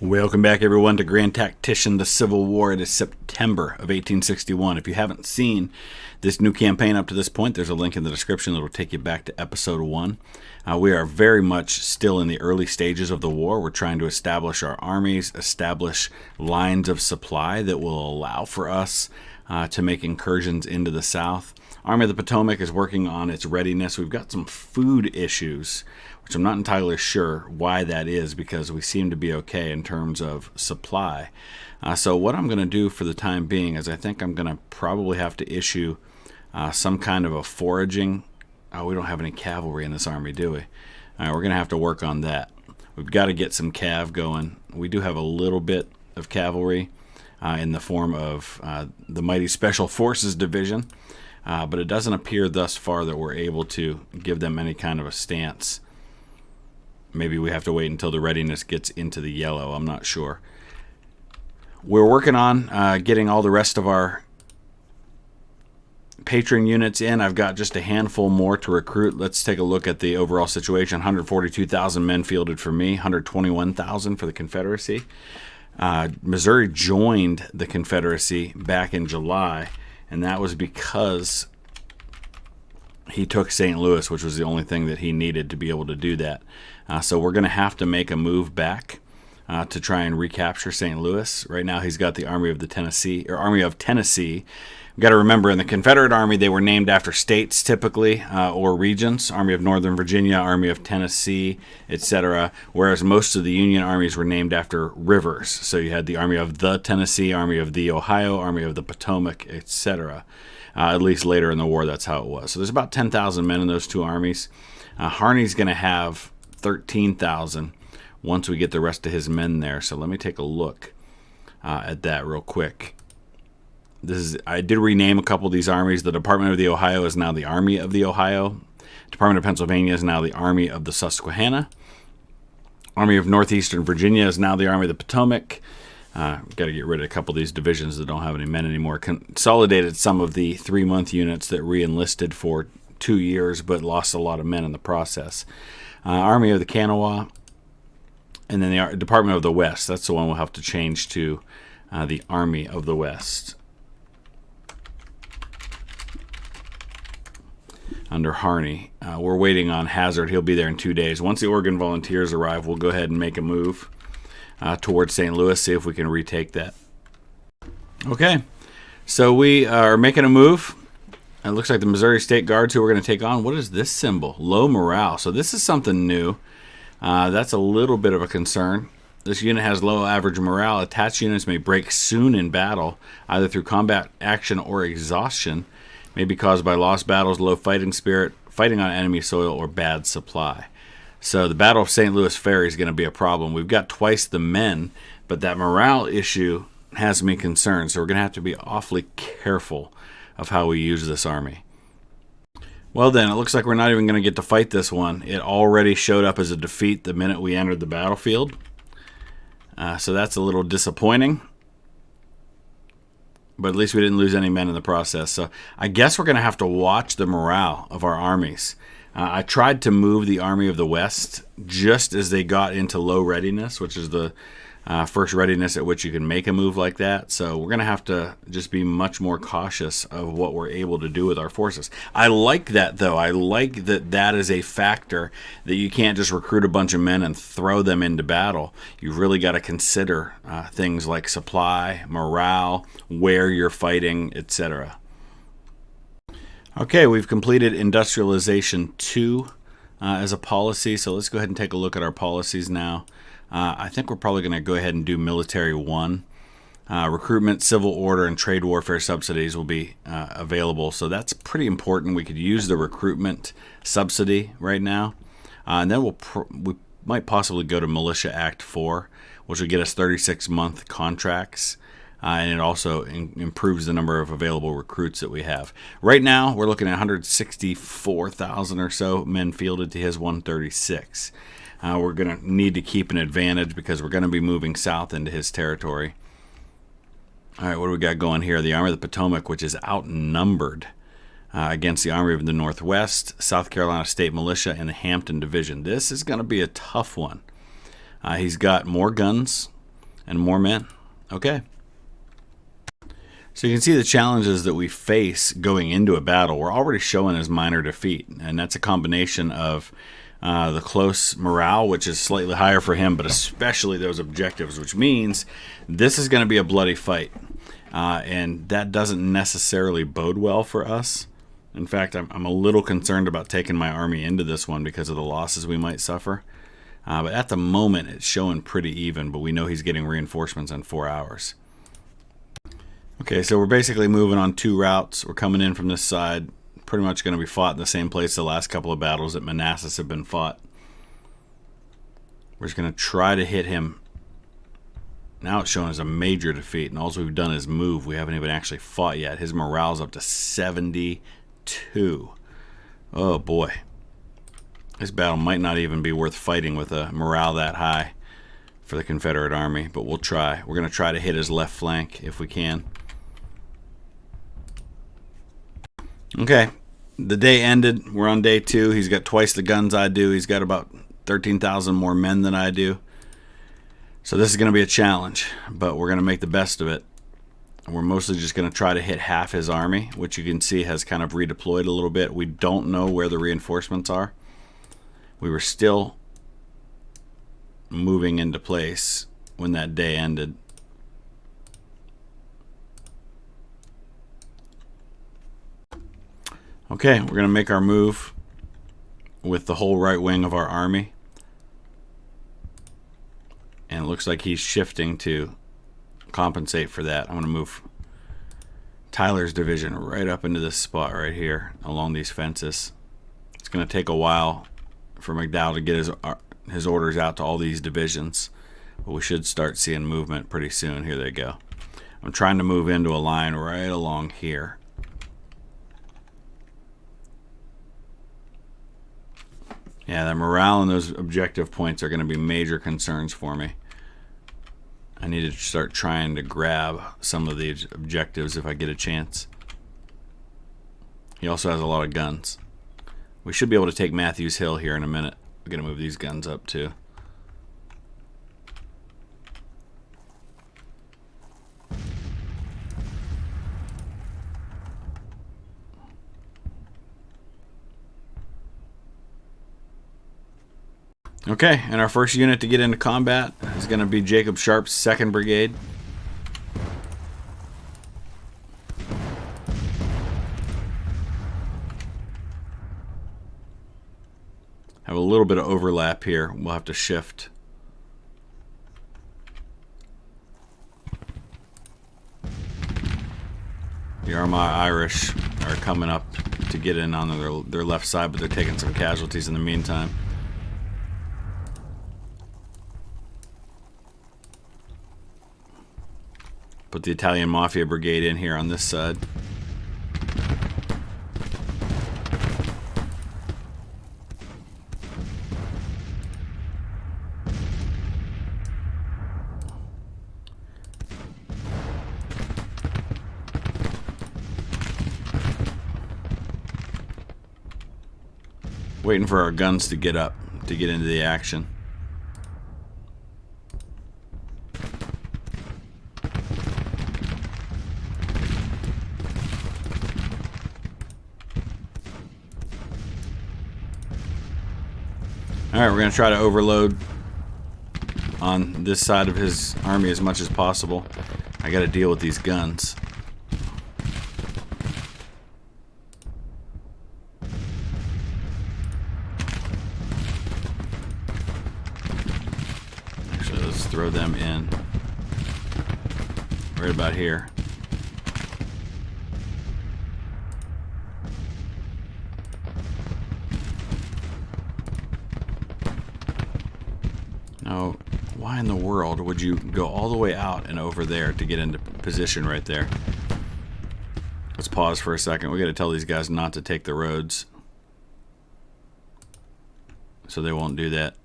Welcome back, everyone, to Grand Tactician, the Civil War. It is September of 1861. If you haven't seen this new campaign up to this point, there's a link in the description that will take you back to episode 1. We are very much still in the early stages of the war. We're trying to establish our armies, establish lines of supply that will allow for us to make incursions into the south. Army of the Potomac is working on its readiness. We've got some food issues, which I'm not entirely sure why that is, because we seem to be okay in terms of supply. So what I'm going to do for the time being is I think I'm going to probably have to issue some kind of a foraging. We don't have any cavalry in this army, do we? All right, we're going to have to work on that. We've got to get some cav going. We do have a little bit of cavalry in the form of the mighty Special Forces Division, but it doesn't appear thus far that we're able to give them any kind of a stance. Maybe we have to wait until the readiness gets into the yellow. I'm not sure. We're working on getting all the rest of our patron units in. I've got just a handful more to recruit. Let's take a look at the overall situation. 142,000 men fielded for me, 121,000 for the Confederacy. Missouri joined the Confederacy back in July, and that was because he took St. Louis, which was the only thing that he needed to be able to do that. So we're going to have to make a move back to try and recapture St. Louis. Right now he's got the Army of Tennessee. We've got to remember, in the Confederate Army, they were named after states typically, or regions. Army of Northern Virginia, Army of Tennessee, etc. Whereas most of the Union armies were named after rivers. So you had the Army of the Tennessee, Army of the Ohio, Army of the Potomac, etc. At least later in the war, that's how it was. So there's about 10,000 men in those two armies. Harney's going to have 13,000 once we get the rest of his men there. So let me take a look at that real quick. I did rename a couple of these armies. The Department of the Ohio is now the Army of the Ohio. Department of Pennsylvania is now the Army of the Susquehanna. Army of Northeastern Virginia is now the Army of the Potomac. Got to get rid of a couple of these divisions that don't have any men anymore. Consolidated some of the 3-month units that re-enlisted for 2 years but lost a lot of men in the process. Army of the Kanawha, and then the Department of the West. That's the one we'll have to change to the Army of the West under Harney. We're waiting on Hazard. He'll be there in 2 days. Once the Oregon Volunteers arrive, we'll go ahead and make a move towards St. Louis, see if we can retake that. Okay, so we are making a move. It looks like the Missouri State Guards who we're going to take on. What is this symbol? Low morale. So this is something new. That's a little bit of a concern. This unit has low average morale. Attached units may break soon in battle, either through combat action or exhaustion. May be caused by lost battles, low fighting spirit, fighting on enemy soil, or bad supply. So the Battle of St. Louis Ferry is going to be a problem. We've got twice the men, but that morale issue has me concerned. So we're going to have to be awfully careful of how we use this army. Well then, it looks like we're not even going to get to fight this one. It already showed up as a defeat the minute we entered the battlefield. So that's a little disappointing. But at least we didn't lose any men in the process. So I guess we're going to have to watch the morale of our armies. I tried to move the Army of the West just as they got into low readiness, which is the first readiness at which you can make a move like that. So we're going to have to just be much more cautious of what we're able to do with our forces. I like that, though. I like that that is a factor, that you can't just recruit a bunch of men and throw them into battle. You've really got to consider things like supply, morale, where you're fighting, etc. Okay, we've completed Industrialization 2 as a policy, so let's go ahead and take a look at our policies now. I think we're probably going to go ahead and do Military 1. Recruitment, civil order, and trade warfare subsidies will be available, so that's pretty important. We could use the recruitment subsidy right now, and then we might possibly go to Militia Act 4, which will get us 36-month contracts. And it also improves the number of available recruits that we have. Right now, we're looking at 164,000 or so men fielded to his 136. We're going to need to keep an advantage because we're going to be moving south into his territory. All right, what do we got going here? The Army of the Potomac, which is outnumbered against the Army of the Northwest, South Carolina State Militia, and the Hampton Division. This is going to be a tough one. He's got more guns And more men. Okay. So you can see the challenges that we face going into a battle. We're already showing as minor defeat, and that's a combination of the close morale, which is slightly higher for him, but especially those objectives, which means this is going to be a bloody fight. And that doesn't necessarily bode well for us. In fact, I'm a little concerned about taking my army into this one because of the losses we might suffer. But at the moment, it's showing pretty even, but we know he's getting reinforcements in 4 hours. Okay, so we're basically moving on 2 routes. We're coming in from this side. Pretty much going to be fought in the same place the last couple of battles that Manassas have been fought. We're just going to try to hit him. Now it's showing as a major defeat, and all we've done is move. We haven't even actually fought yet. His morale's up to 72. Oh boy. This battle might not even be worth fighting with a morale that high for the Confederate army, but we'll try. We're going to try to hit his left flank if we can. Okay, the day ended. We're on day 2. He's got twice the guns I do. He's got about 13,000 more men than I do. So this is going to be a challenge, but we're going to make the best of it. We're mostly just going to try to hit half his army, which you can see has kind of redeployed a little bit. We don't know where the reinforcements are. We were still moving into place when that day ended. Okay, we're going to make our move with the whole right wing of our army. And it looks like he's shifting to compensate for that. I'm going to move Tyler's division right up into this spot right here along these fences. It's going to take a while for McDowell to get his orders out to all these divisions, but we should start seeing movement pretty soon. Here they go. I'm trying to move into a line right along here. Yeah, the morale and those objective points are going to be major concerns for me. I need to start trying to grab some of these objectives if I get a chance. He also has a lot of guns. We should be able to take Matthews Hill here in a minute. We're going to move these guns up too. Okay, and our first unit to get into combat is going to be Jacob Sharp's 2nd Brigade. Have a little bit of overlap here. We'll have to shift. The Armagh Irish are coming up to get in on their left side, but they're taking some casualties in the meantime. Put the Italian Mafia Brigade in here on this side. Waiting for our guns to get up, to get into the action. Alright, we're going to try to overload on this side of his army as much as possible. I got to deal with these guns. Actually, let's throw them in right about here. Now, why in the world would you go all the way out and over there to get into position right there? Let's pause for a second. We got to tell these guys not to take the roads, so they won't do that.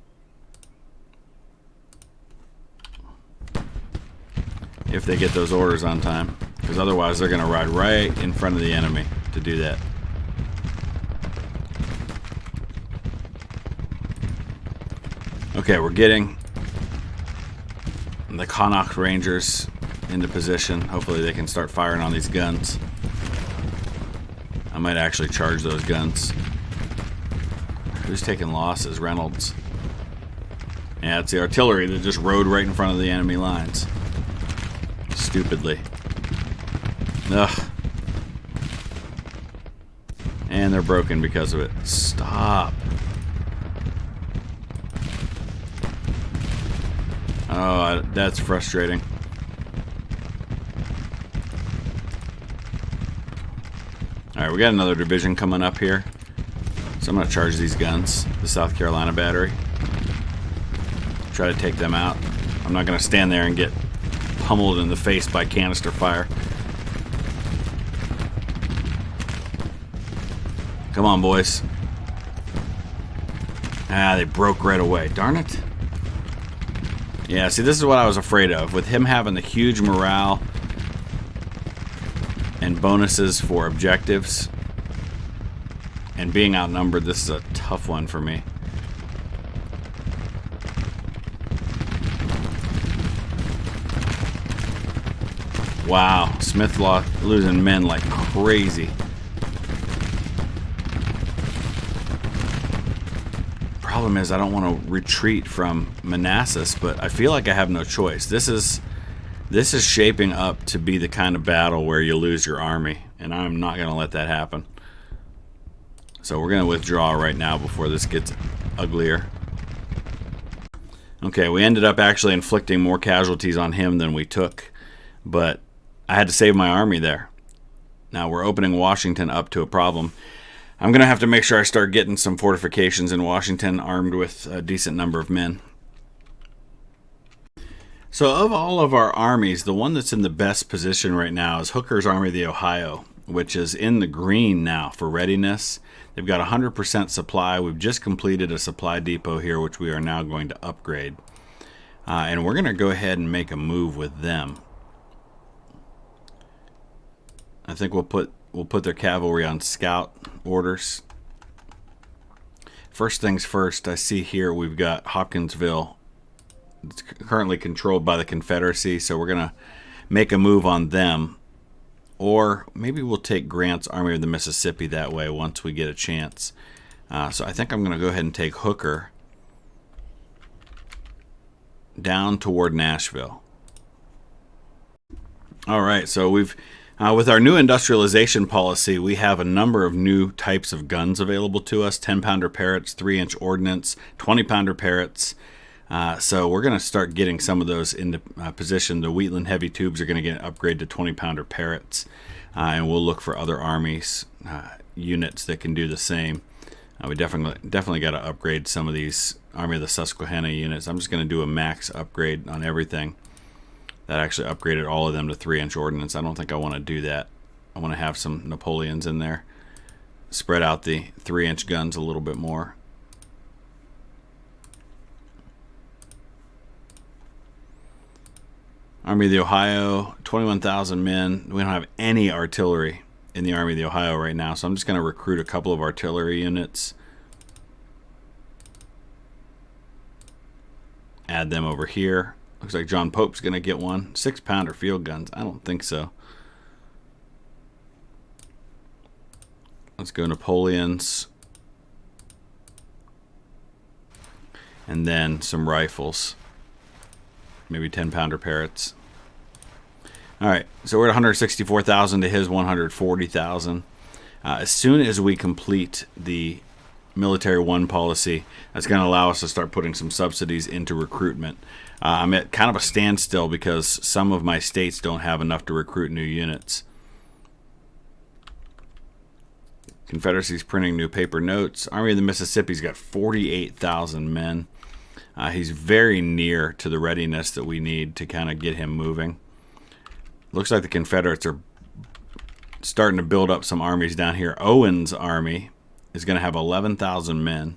If they get those orders on time, because otherwise they're going to ride right in front of the enemy to do that. Okay, we're getting the Connacht Rangers into position. Hopefully they can start firing on these guns. I might actually charge those guns. Who's taking losses? Reynolds. Yeah, it's the artillery that just rode right in front of the enemy lines. Stupidly. Ugh. And they're broken because of it. Stop. Oh, that's frustrating. Alright, we got another division coming up here. So I'm going to charge these guns. The South Carolina battery. Try to take them out. I'm not going to stand there and get pummeled in the face by canister fire. Come on, boys. Ah, they broke right away. Darn it. Yeah, see, this is what I was afraid of. With him having the huge morale and bonuses for objectives and being outnumbered, this is a tough one for me. Wow, Smith losing men like crazy. Problem is, I don't want to retreat from Manassas, but I feel like I have no choice. This is shaping up to be the kind of battle where you lose your army, and I'm not going to let that happen. So we're going to withdraw right now before this gets uglier. Okay, we ended up actually inflicting more casualties on him than we took, but I had to save my army there. Now we're opening Washington up to a problem. I'm going to have to make sure I start getting some fortifications in Washington armed with a decent number of men. So of all of our armies, the one that's in the best position right now is Hooker's Army of the Ohio, which is in the green now for readiness. They've got 100% supply. We've just completed a supply depot here, which we are now going to upgrade. And we're going to go ahead and make a move with them. I think we'll put their cavalry on scout orders. First things first, I see here we've got Hopkinsville. It's currently controlled by the Confederacy, so we're going to make a move on them. Or maybe we'll take Grant's Army of the Mississippi that way once we get a chance. So I think I'm going to go ahead and take Hooker down toward Nashville. All right, so we've... with our new industrialization policy, we have a number of new types of guns available to us. 10-pounder Parrots, 3-inch ordnance, 20-pounder Parrots. So we're going to start getting some of those into position. The Wheatland heavy tubes are going to get upgraded to 20-pounder Parrots. And we'll look for other armies, units that can do the same. We definitely got to upgrade some of these Army of the Susquehanna units. I'm just going to do a max upgrade on everything. That actually upgraded all of them to 3-inch ordnance. I don't think I want to do that. I want to have some Napoleons in there. Spread out the 3-inch guns a little bit more. Army of the Ohio, 21,000 men. We don't have any artillery in the Army of the Ohio right now, so I'm just going to recruit a couple of artillery units. Add them over here. Looks like John Pope's going to get one. 6-pounder field guns. I don't think so. Let's go Napoleons. And then some rifles. Maybe 10-pounder Parrots. All right, so we're at 164,000 to his 140,000. As soon as we complete the military one policy, that's going to allow us to start putting some subsidies into recruitment. I'm at kind of a standstill because some of my states don't have enough to recruit new units. Confederacy's printing new paper notes. Army of the Mississippi's got 48,000 men. He's very near to the readiness that we need to kind of get him moving. Looks like the Confederates are starting to build up some armies down here. Owen's army is going to have 11,000 men.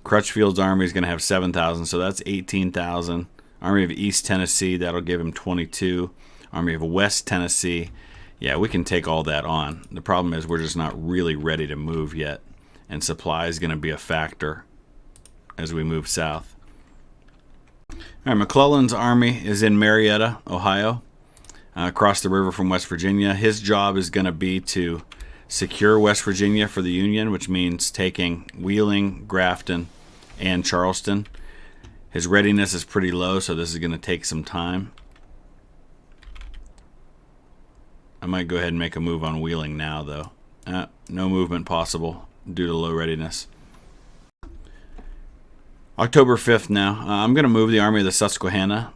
Crutchfield's army is going to have 7,000, so that's 18,000. Army of East Tennessee, that'll give him 22. Army of West Tennessee, yeah, we can take all that on. The problem is we're just not really ready to move yet, and supply is going to be a factor as we move south. All right, McClellan's army is in Marietta, Ohio, across the river from West Virginia. His job is going to be to secure West Virginia for the Union, which means taking Wheeling, Grafton, and Charleston. His readiness is pretty low, so this is going to take some time. I might go ahead and make a move on Wheeling now, though. No movement possible due to low readiness. October 5th now. I'm going to move the Army of the Susquehanna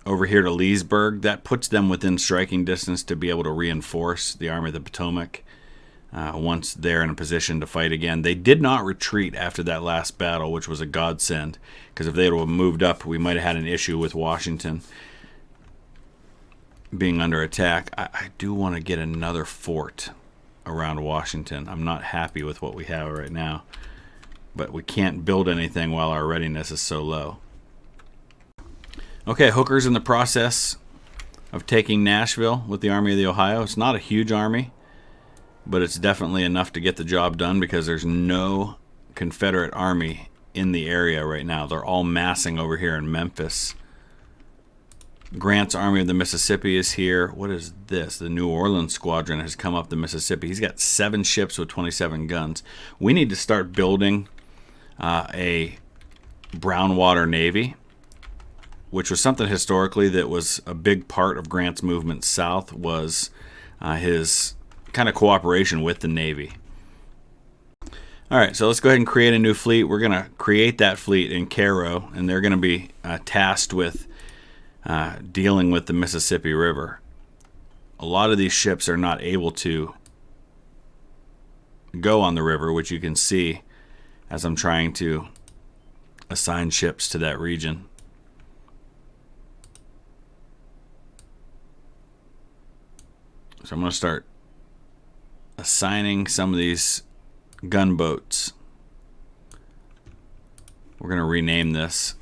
over here to Leesburg. That puts them within striking distance to be able to reinforce the Army of the Potomac once they're in a position to fight again. They did not retreat after that last battle, which was a godsend, because if they would have moved up, we might have had an issue with Washington being under attack. I do want to get another fort around Washington. I'm not happy with what we have right now, but we can't build anything while our readiness is so low. Okay, Hooker's in the process of taking Nashville with the Army of the Ohio. It's not a huge army, but it's definitely enough to get the job done because there's no Confederate army in the area right now. They're all massing over here in Memphis. Grant's Army of the Mississippi is here. What is this? The New Orleans Squadron has come up the Mississippi. He's got 7 ships with 27 guns. We need to start building a brownwater navy, which was something historically that was a big part of Grant's movement south, was his kind of cooperation with the Navy. All right, so let's go ahead and create a new fleet. We're going to create that fleet in Cairo, and they're going to be tasked with dealing with the Mississippi River. A lot of these ships are not able to go on the river, which you can see as I'm trying to assign ships to that region. So I'm going to start assigning some of these gunboats. We're going to rename this.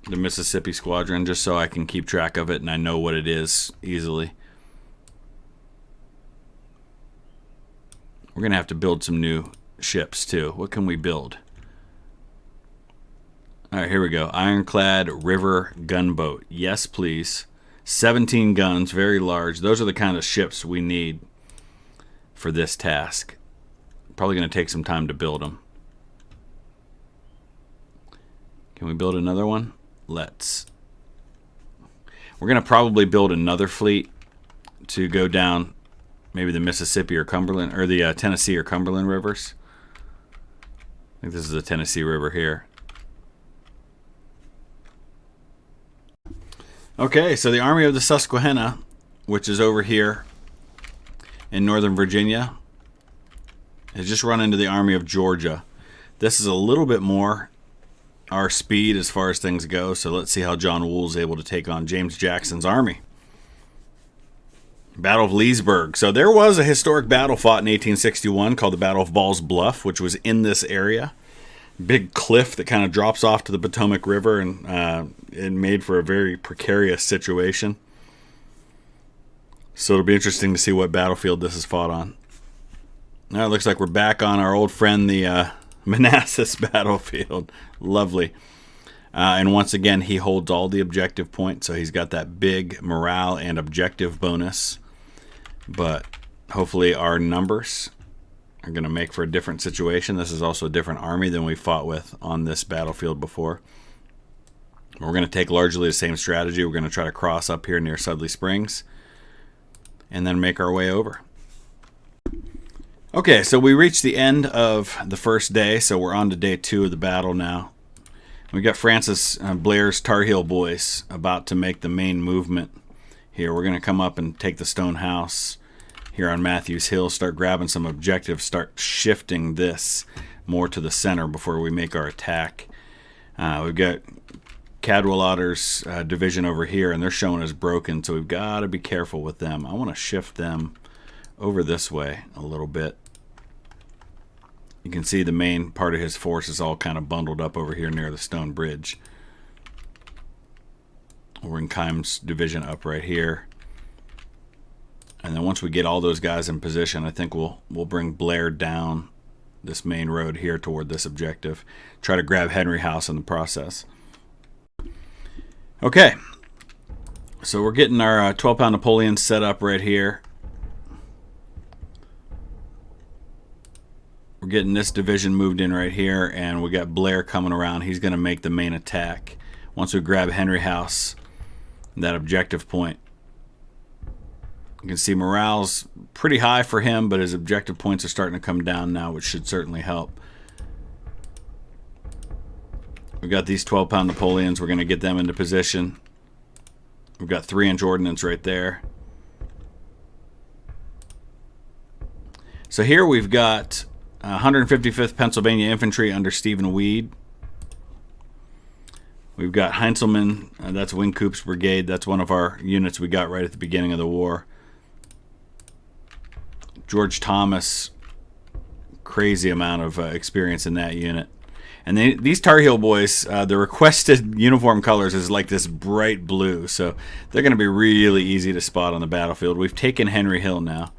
The Mississippi Squadron, just so I can keep track of it and I know what it is easily. We're going to have to build some new ships too. What can we build? All right, here we go. Ironclad River Gunboat. Yes, please. 17 guns, very large. Those are the kind of ships we need for this task. Probably going to take some time to build them. Can we build another one? Let's. We're going to probably build another fleet to go down maybe the Mississippi or Cumberland, or the Tennessee or Cumberland rivers. I think this is the Tennessee River here. Okay, so the Army of the Susquehanna, which is over here in Northern Virginia, has just run into the Army of Georgia. This is a little bit more our speed as far as things go, so let's see how John Wool's able to take on James Jackson's army. Battle of Leesburg. So there was a historic battle fought in 1861 called the Battle of Ball's Bluff, which was in this area. Big cliff that kind of drops off to the Potomac River, and it made for a very precarious situation. So it'll be interesting to see what battlefield this is fought on. Now it looks like we're back on our old friend, the Manassas battlefield. Lovely. And once again, he holds all the objective points, so he's got that big morale and objective bonus. But hopefully our numbers are going to make for a different situation. This is also a different army than we fought with on this battlefield before. We're going to take largely the same strategy. We're going to try to cross up here near Sudley Springs and then make our way over. Okay, so we reached the end of the first day, so we're on to day 2 of the battle now. We've got Francis Blair's Tar Heel Boys about to make the main movement here. We're going to come up and take the stone house here on Matthews Hill, start grabbing some objectives, start shifting this more to the center before we make our attack. We've got Cadwallader's division over here, and they're showing as broken, so we've got to be careful with them. I want to shift them over this way a little bit. You can see the main part of his force is all kind of bundled up over here near the stone bridge. We're in Keim's division up right here. And then once we get all those guys in position, I think we'll bring Blair down this main road here toward this objective. Try to grab Henry House in the process. Okay. So we're getting our 12-pound Napoleon set up right here. We're getting this division moved in right here, and we got Blair coming around. He's going to make the main attack once we grab Henry House, that objective point. You can see morale's pretty high for him, but his objective points are starting to come down now, which should certainly help. We got these 12-pound Napoleons. We're going to get them into position. We've got 3-inch ordnance right there. So here we've got 155th Pennsylvania Infantry under Stephen Weed. We've got Heinzelman, that's Wingcoop's brigade. That's one of our units we got right at the beginning of the war. George Thomas, crazy amount of experience in that unit. And these Tar Heel boys, the requested uniform colors is like this bright blue, so they're going to be really easy to spot on the battlefield. We've taken Henry Hill now.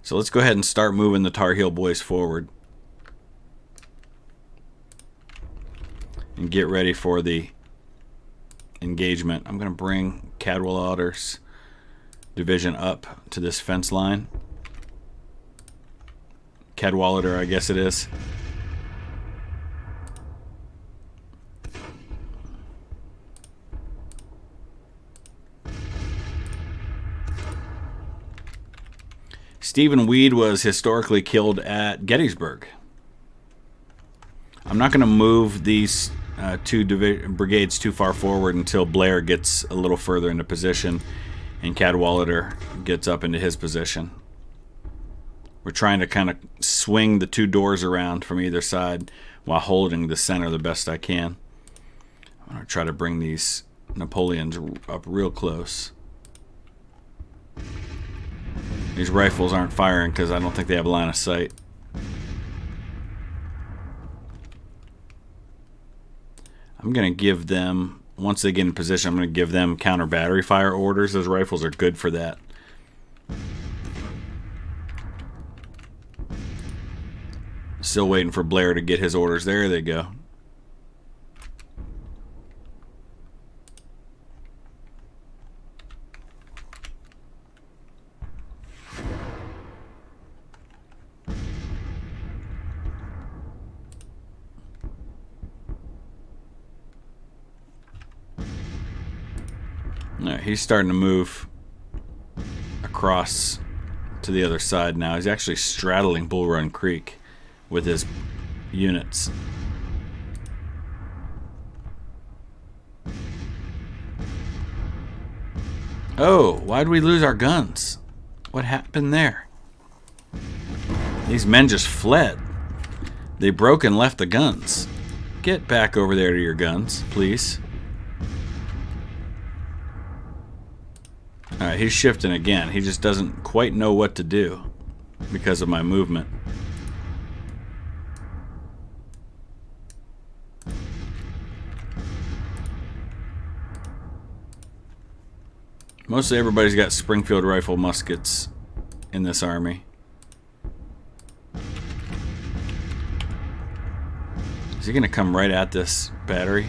So let's go ahead and start moving the Tar Heel boys forward. And get ready for the engagement. I'm going to bring Cadwallader's division up to this fence line. Cadwallader, I guess it is. Stephen Weed was historically killed at Gettysburg. I'm not going to move these two brigades too far forward until Blair gets a little further into position and Cadwallader gets up into his position. We're trying to kind of swing the two doors around from either side while holding the center the best I can. I'm going to try to bring these Napoleons up real close. These rifles aren't firing because I don't think they have a line of sight. I'm going to give them, once they get in position, I'm going to give them counter battery fire orders. Those rifles are good for that. Still waiting for Blair to get his orders. There they go. Alright, he's starting to move across to the other side now. He's actually straddling Bull Run Creek with his units. Oh, why'd we lose our guns? What happened there? These men just fled. They broke and left the guns. Get back over there to your guns, please. Alright, he's shifting again. He just doesn't quite know what to do because of my movement. Mostly everybody's got Springfield rifle muskets in this army. Is he going to come right at this battery?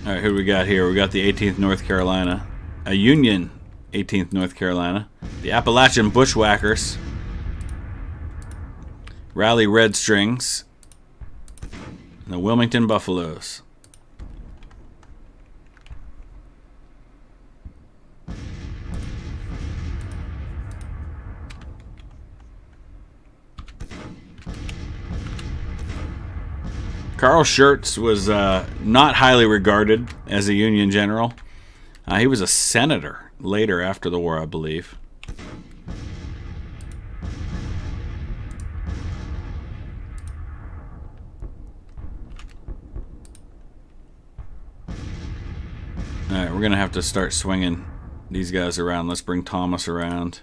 Alright, who do we got here? We got the 18th North Carolina. A Union 18th North Carolina. The Appalachian Bushwhackers. Raleigh Red Strings. And the Wilmington Buffaloes. Carl Schurz was not highly regarded as a Union general. He was a senator later after the war, I believe. Alright, we're going to have to start swinging these guys around. Let's bring Thomas around.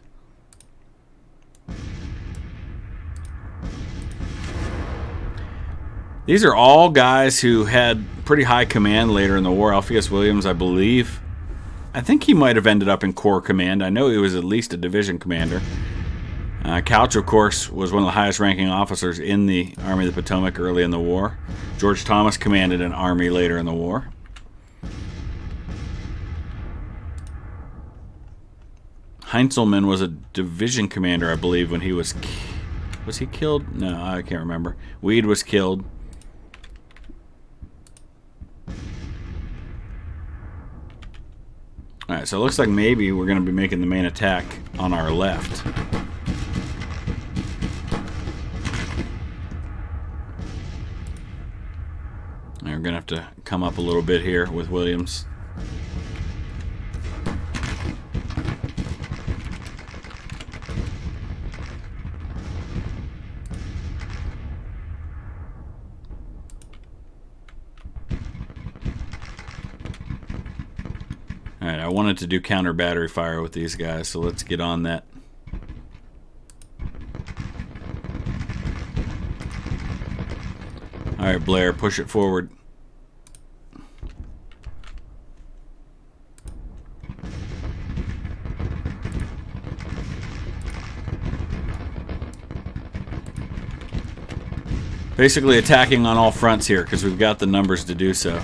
These are all guys who had pretty high command later in the war. Alpheus Williams, I believe. I think he might have ended up in Corps Command. I know he was at least a division commander. Couch, of course, was one of the highest ranking officers in the Army of the Potomac early in the war. George Thomas commanded an army later in the war. Heinzelman was a division commander, I believe, when he was... Was he killed? No, I can't remember. Weed was killed. Alright, so it looks like maybe we're going to be making the main attack on our left. And we're going to have to come up a little bit here with Williams. Alright, I wanted to do counter battery fire with these guys, so let's get on that. Alright, Blair, push it forward. Basically attacking on all fronts here, because we've got the numbers to do so.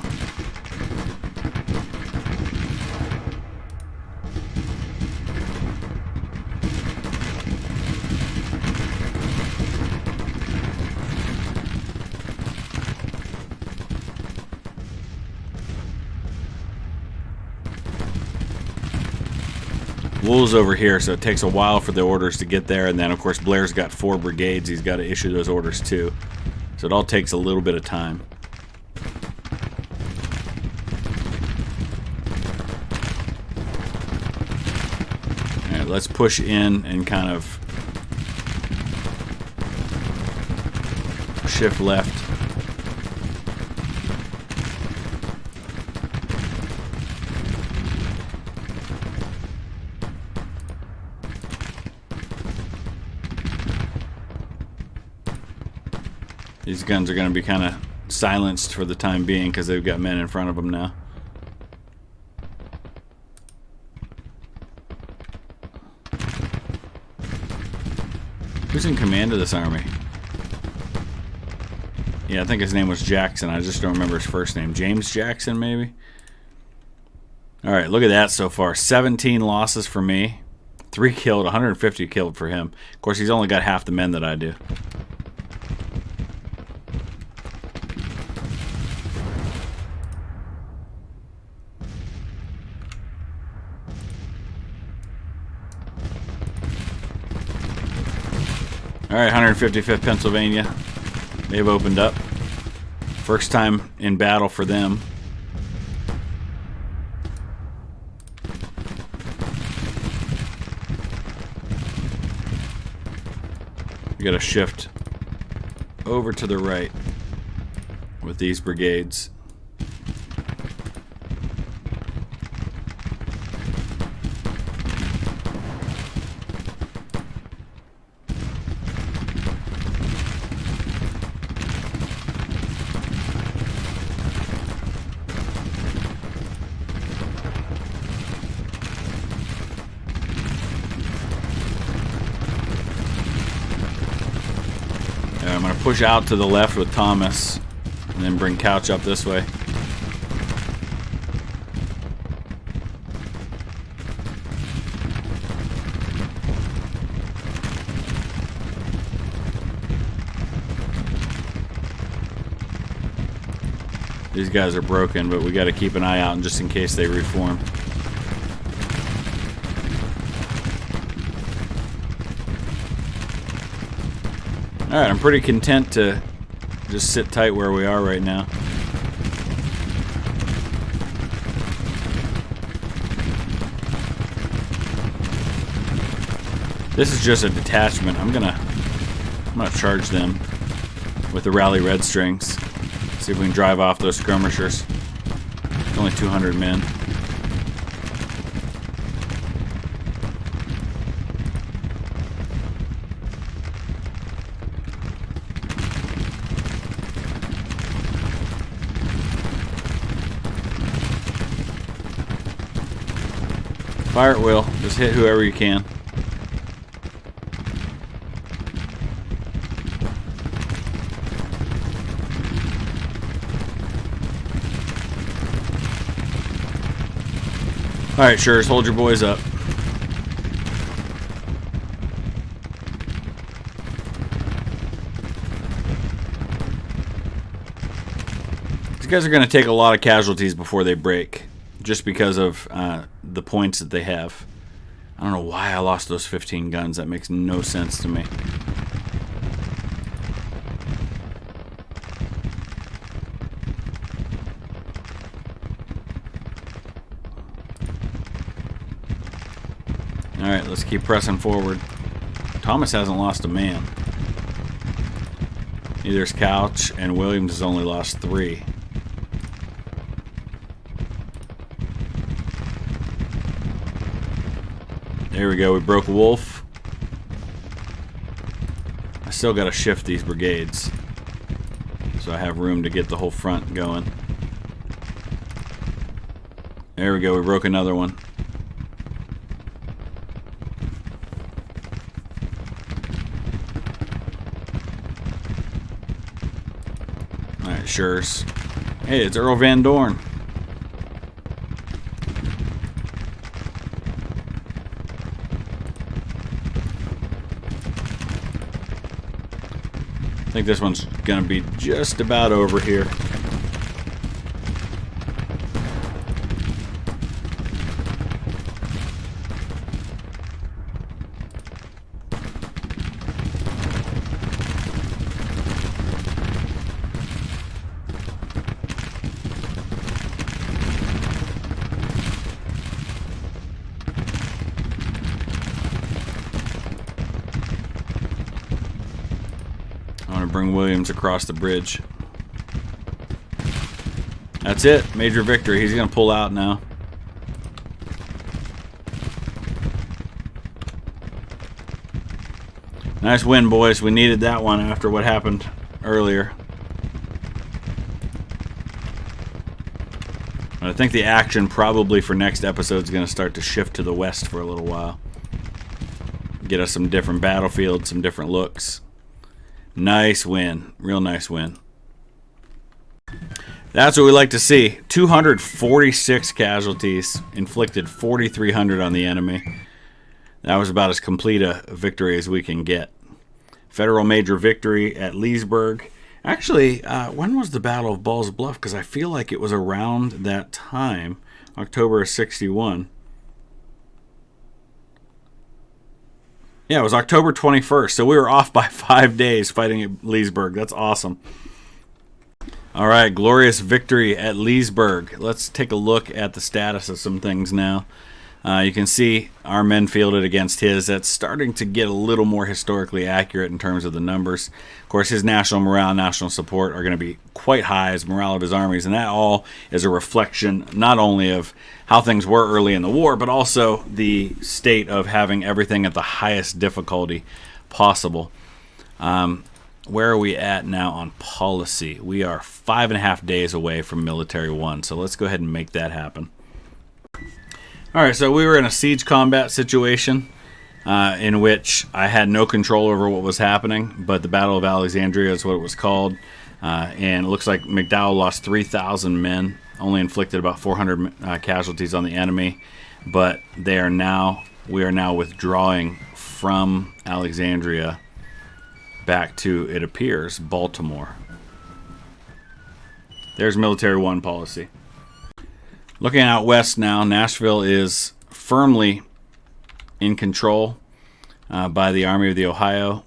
Wool's over here, so it takes a while for the orders to get there, and then of course Blair's got 4 brigades. He's got to issue those orders too, so it all takes a little bit of time. Alright, let's push in and kind of shift left. These guns are going to be kind of silenced for the time being because they've got men in front of them now. Who's in command of this army? Yeah, I think his name was Jackson. I just don't remember his first name. James Jackson, maybe? Alright, look at that so far. 17 losses for me. 3 killed, 150 killed for him. Of course, he's only got half the men that I do. Alright, 155th Pennsylvania. They've opened up. First time in battle for them. We gotta shift over to the right with these brigades. I'm going to push out to the left with Thomas and then bring Couch up this way. These guys are broken, but we got to keep an eye out just in case they reform. Alright, I'm pretty content to just sit tight where we are right now. This is just a detachment. I'm gonna charge them with the Rally Red Strings. See if we can drive off those skirmishers. It's only 200 men. Fire at will. Just hit whoever you can. Alright, sure. Hold your boys up. These guys are going to take a lot of casualties before they break, just because of the points that they have. I don't know why I lost those 15 guns. That makes no sense to me. Alright, let's keep pressing forward. Thomas hasn't lost a man. Neither's Couch, and Williams has only lost 3. There we go, we broke Wolf. I still got to shift these brigades, so I have room to get the whole front going. There we go, we broke another one. Alright, Schurz. Hey, it's Earl Van Dorn. I think this one's going to be just about over here. Bring Williams across the bridge. That's it. Major victory. He's going to pull out now. Nice win, boys. We needed that one after what happened earlier. But I think the action probably for next episode is going to start to shift to the west for a little while. Get us some different battlefields, some different looks. Nice win. Real nice win. That's what we like to see. 246 casualties. Inflicted 4,300 on the enemy. That was about as complete a victory as we can get. Federal major victory at Leesburg. Actually, when was the Battle of Ball's Bluff? Because I feel like it was around that time. October of 61. Yeah, it was October 21st, so we were off by 5 days fighting at Leesburg. That's awesome. All right, glorious victory at Leesburg. Let's take a look at the status of some things now. You can see our men fielded against his. That's starting to get a little more historically accurate in terms of the numbers. Of course, his national morale, national support are going to be quite high as morale of his armies, and that all is a reflection not only of how things were early in the war, but also the state of having everything at the highest difficulty possible. Where are we at now on policy? We are 5.5 days away from Military 1, so let's go ahead and make that happen. Alright, so we were in a siege combat situation in which I had no control over what was happening, but the Battle of Alexandria is what it was called. And it looks like McDowell lost 3,000 men, only inflicted about 400 casualties on the enemy, but we are now withdrawing from Alexandria back to, it appears, Baltimore. There's Military 1 policy. Looking out west now, Nashville is firmly in control by the Army of the Ohio.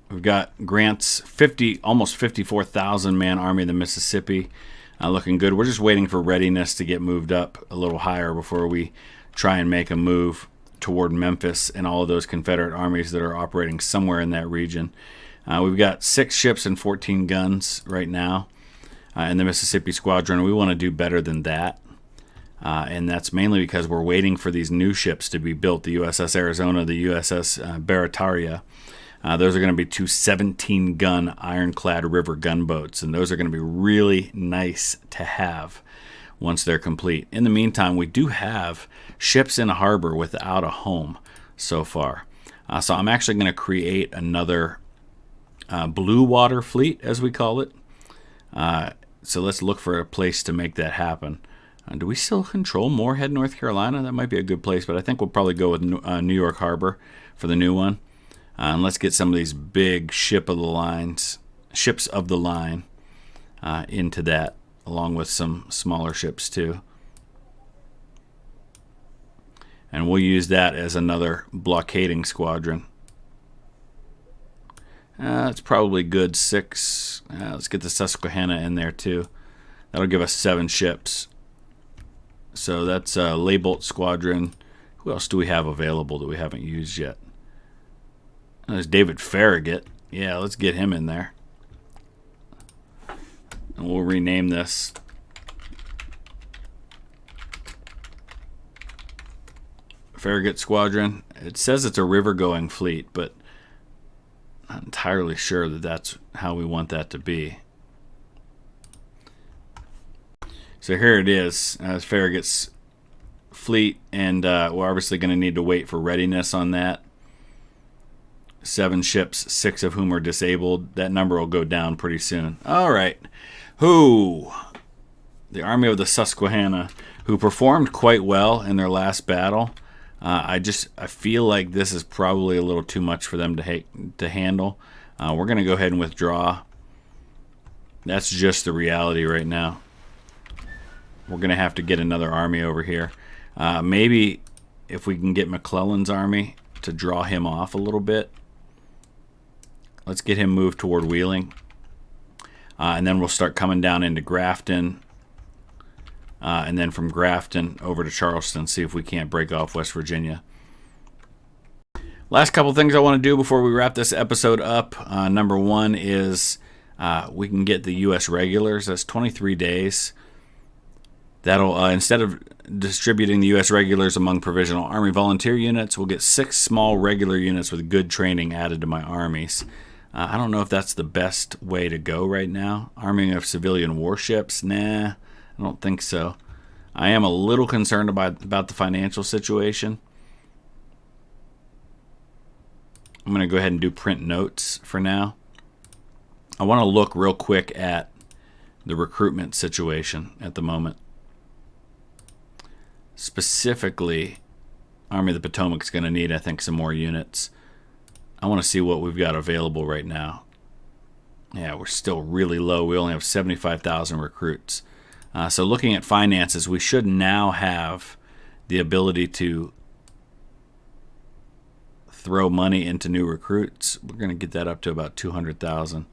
We've got Grant's almost 54,000 man Army of the Mississippi looking good. We're just waiting for readiness to get moved up a little higher before we try and make a move toward Memphis and all of those Confederate armies that are operating somewhere in that region. We've got 6 ships and 14 guns right now in the Mississippi Squadron. We want to do better than that. And that's mainly because we're waiting for these new ships to be built, the USS Arizona, the USS Barataria. Those are going to be 2 17-gun ironclad river gunboats, and those are going to be really nice to have once they're complete. In the meantime, we do have ships in a harbor without a home so far. So I'm actually going to create another blue water fleet, as we call it. So let's look for a place to make that happen. Do we still control Moorhead, North Carolina? That might be a good place, but I think we'll probably go with New York Harbor for the new one. And let's get some of these big ships of the line into that, along with some smaller ships too. And we'll use that as another blockading squadron. It's probably good 6. Let's get the Susquehanna in there too. That'll give us 7 ships. So that's a Laybolt squadron. Who else do we have available that we haven't used yet? There's David Farragut. Yeah, let's get him in there. And we'll rename this. Farragut Squadron. It says it's a river-going fleet, but not entirely sure that that's how we want that to be. So here it is, Farragut's fleet, and we're obviously going to need to wait for readiness on that. 7 ships, 6 of whom are disabled. That number will go down pretty soon. All right. The Army of the Susquehanna, who performed quite well in their last battle. I feel like this is probably a little too much for them to handle. We're going to go ahead and withdraw. That's just the reality right now. We're going to have to get another army over here. Maybe if we can get McClellan's army to draw him off a little bit. Let's get him moved toward Wheeling. And then we'll start coming down into Grafton. And then from Grafton over to Charleston, see if we can't break off West Virginia. Last couple things I want to do before we wrap this episode up. Number 1 is we can get the U.S. regulars. That's 23 days. That'll instead of distributing the U.S. regulars among provisional Army volunteer units, we'll get 6 small regular units with good training added to my armies. I don't know if that's the best way to go right now. Arming of civilian warships? Nah, I don't think so. I am a little concerned about the financial situation. I'm going to go ahead and do print notes for now. I want to look real quick at the recruitment situation at the moment. Specifically, Army of the Potomac's going to need, I think, some more units. I want to see what we've got available right now. Yeah, we're still really low. We only have 75,000 recruits. So looking at finances, we should now have the ability to throw money into new recruits. We're going to get that up to about 200,000.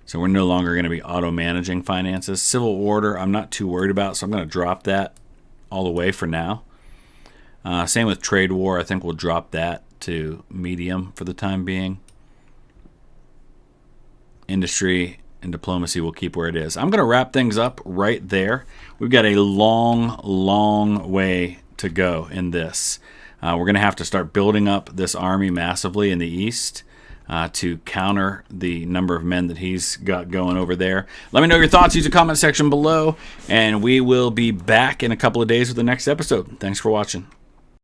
So we're no longer going to be auto-managing finances. Civil order, I'm not too worried about, so I'm going to drop that all the way for now. Same with trade war. I think we'll drop that to medium for the time being. Industry and diplomacy will keep where it is. I'm going to wrap things up right there. We've got a long, long way to go in this. We're going to have to start building up this army massively in the east to counter the number of men that he's got going over there. Let me know your thoughts. Use the comment section below, and we will be back in a couple of days with the next episode. Thanks for watching.